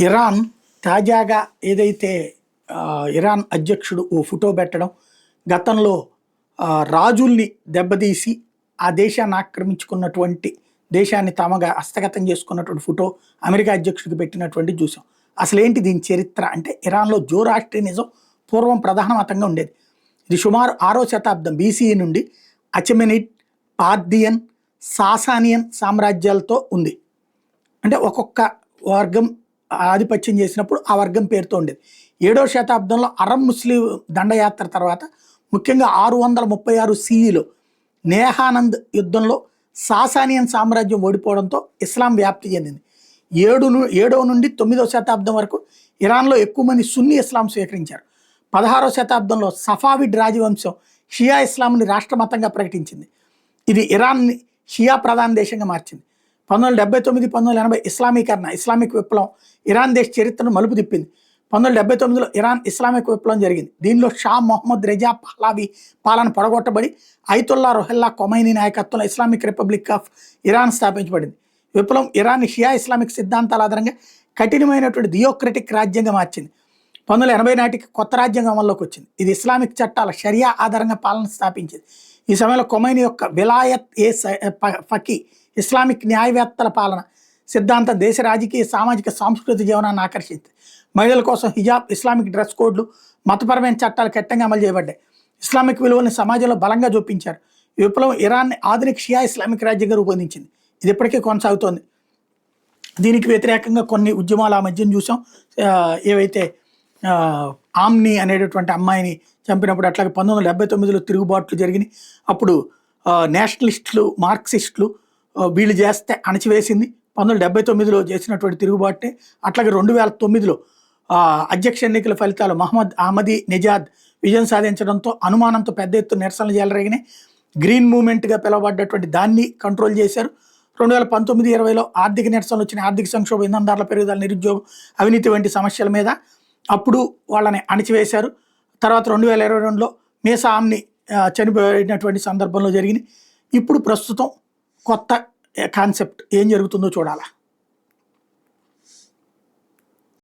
Iran తాజాగా ఏదైతే Iran అధ్యక్షుడు ఓ ఫోటో పెట్టడం, గతంలో రాజుల్ని దెబ్బతీసి ఆ దేశాన్ని ఆక్రమించుకున్నటువంటి దేశాన్ని తమగా హస్తగతం చేసుకున్నటువంటి ఫోటో అమెరికా అధ్యక్షుడికి పెట్టినటువంటి చూసాం. అసలేంటి దీని చరిత్ర అంటే, ఇరాన్లో జోరాస్ట్రియనిజం పూర్వం ప్రధాన మతంగా ఉండేది. ఇది సుమారు 6వ శతాబ్దం బీసీ నుండి అచెమెనిడ్, పార్థియన్, సాసానియన్ సామ్రాజ్యాలతో ఉంది. అంటే ఒక్కొక్క వర్గం ఆధిపత్యం చేసినప్పుడు ఆ వర్గం పేరుతో ఉండేది. 7వ శతాబ్దంలో అరబ్ ముస్లిం దండయాత్ర తర్వాత, ముఖ్యంగా 636 CEలో నేహానంద్ యుద్ధంలో సాసానియన్ సామ్రాజ్యం ఓడిపోవడంతో ఇస్లాం వ్యాప్తి చెందింది. 7వ నుండి 9వ శతాబ్దం వరకు ఇరాన్లో ఎక్కువ మంది సున్నీ ఇస్లాం స్వీకరించారు. 16వ శతాబ్దంలో సఫావిడ్ రాజవంశం షియా ఇస్లాంని రాష్ట్రమతంగా ప్రకటించింది. ఇది ఇరాన్ని షియా ప్రధాన దేశంగా మార్చింది. 1979, 1980 ఇస్లామీకరణ, ఇస్లామిక్ విప్లవం ఇరాన్ దేశ చరిత్రను మలుపు తిప్పింది. 1979లో ఇరాన్ ఇస్లామిక్ విప్లవం జరిగింది. దీనిలో షా మొహమ్మద్ రెజా పహ్లావి పాలన పొడగొట్టబడి అయతుల్లా రుహల్లా ఖొమైనీ నాయకత్వంలో ఇస్లామిక్ రిపబ్లిక్ ఆఫ్ ఇరాన్ స్థాపించబడింది. విప్లవం ఇరాన్ని షియా ఇస్లామిక్ సిద్ధాంతాల ఆధారంగా కఠినమైనటువంటి థియోక్రటిక్ రాజ్యంగా మార్చింది. 1980 నాటికి కొత్త రాజ్యాంగం అమల్లోకి వచ్చింది. ఇది ఇస్లామిక్ చట్టాల షరియా ఆధారంగా పాలన స్థాపించింది. ఈ సమయంలో ఖొమైనీ యొక్క విలాయత్ ఏ ఫకీ ఇస్లామిక్ న్యాయవేత్తల పాలన సిద్ధాంతం దేశ రాజకీయ, సామాజిక, సాంస్కృతిక జీవనాన్ని ఆకర్షించింది. మహిళల కోసం హిజాబ్, ఇస్లామిక్ డ్రెస్ కోడ్లు, మతపరమైన చట్టాలు కట్టంగా అమలు చేయబడ్డాయి. ఇస్లామిక్ విలువలను సమాజంలో బలంగా చూపించారు. ఈ విప్లవం ఇరాన్ని ఆధునిక షియా ఇస్లామిక్ రాజ్యంగా రూపొందించింది. ఇది ఇప్పటికీ కొనసాగుతోంది. దీనికి వ్యతిరేకంగా కొన్ని ఉద్యమాలు ఆ మధ్యన చూసాం. ఏవైతే ఆమ్ని అనేటటువంటి అమ్మాయిని చంపినప్పుడు, అట్లాగే 1979లో తిరుగుబాట్లు జరిగినాయి. అప్పుడు నేషనలిస్టులు, మార్క్సిస్టులు వీళ్ళు చేస్తే అణచివేసింది. 1979లో చేసినటువంటి తిరుగుబాటుని. అట్లాగే 2009లో అధ్యక్ష ఎన్నికల ఫలితాలు మహమ్మద్ అహ్మదీ నెజాద్ విజయం సాధించడంతో అనుమానంతో పెద్ద ఎత్తున నిరసనలు చెలరేగినాయి. గ్రీన్ మూవ్మెంట్గా పిలువబడ్డటువంటి దాన్ని కంట్రోల్ చేశారు. 2019-20లో ఆర్థిక నిరసనలు వచ్చిన, ఆర్థిక సంక్షోభం, ఇంధన పెరుగుదల, నిరుద్యోగం, అవినీతి వంటి సమస్యల మీద అప్పుడు వాళ్ళని అణచివేశారు. తర్వాత 2022లో మేసా ఆమ్ని చనిపోయినటువంటి సందర్భంలో జరిగింది. ఇప్పుడు ప్రస్తుతం కొత్త కాన్సెప్ట్ ఏం జరుగుతుందో చూడాలా.